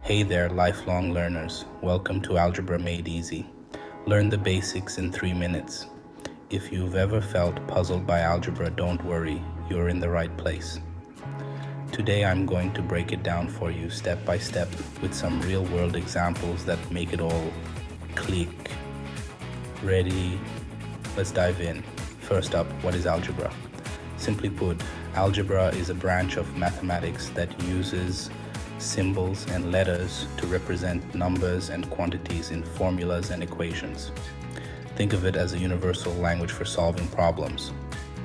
Hey there, lifelong learners. Welcome to Algebra Made Easy. Learn the basics in 3 minutes. If you've ever felt puzzled by algebra, don't worry, you're in the right place. Today I'm going to break it down for you step by step with some real-world examples that make it all click. Ready? Let's dive in. First up, what is algebra? Simply put, algebra is a branch of mathematics that uses symbols and letters to represent numbers and quantities in formulas and equations. Think of it as a universal language for solving problems.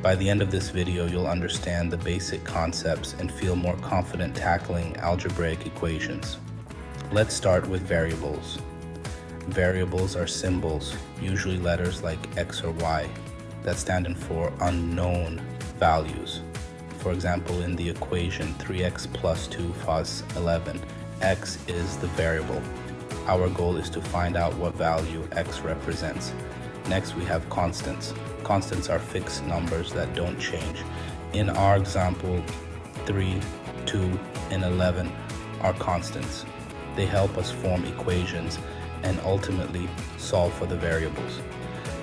By the end of this video, you'll understand the basic concepts and feel more confident tackling algebraic equations. Let's start with variables. Variables are symbols, usually letters like X or Y, that stand in for unknown values. For example, in the equation 3x plus 2 cos 11, x is the variable. Our goal is to find out what value x represents. Next, we have constants. Constants are fixed numbers that don't change. In our example, 3, 2, and 11 are constants. They help us form equations and ultimately solve for the variables.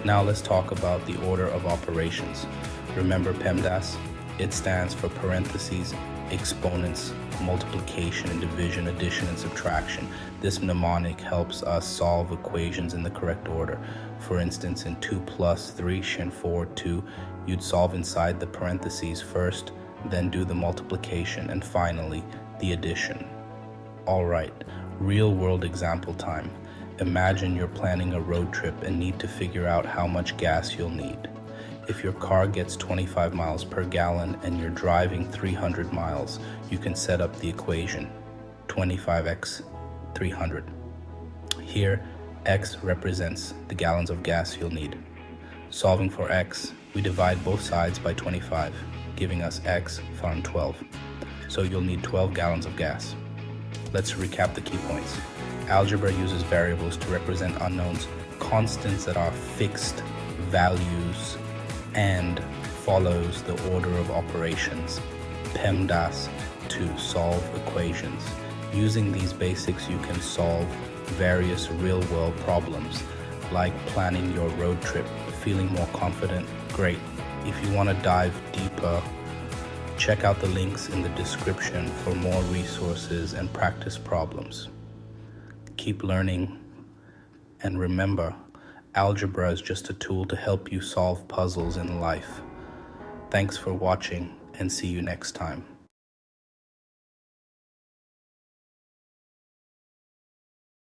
Now let's talk about the order of operations. Remember PEMDAS? It stands for parentheses, exponents, multiplication and division, addition and subtraction. This mnemonic helps us solve equations in the correct order. For instance, in 2 plus 3 shin 4 2, you'd solve inside the parentheses first, then do the multiplication, and finally the addition. Alright, real world example time. Imagine you're planning a road trip and need to figure out how much gas you'll need. If your car gets 25 miles per gallon and you're driving 300 miles, you can set up the equation 25x 300. Here, x represents the gallons of gas you'll need. Solving for x, we divide both sides by 25, giving us x found 12. So you'll need 12 gallons of gas. Let's recap the key points. Algebra uses variables to represent unknowns, constants that are fixed values, and follows the order of operations, PEMDAS, to solve equations. Using these basics, you can solve various real-world problems, like planning your road trip. Feeling more confident? Great. If you want to dive deeper, check out the links in the description for more resources and practice problems. Keep learning, and remember, algebra is just a tool to help you solve puzzles in life. Thanks for watching, and see you next time.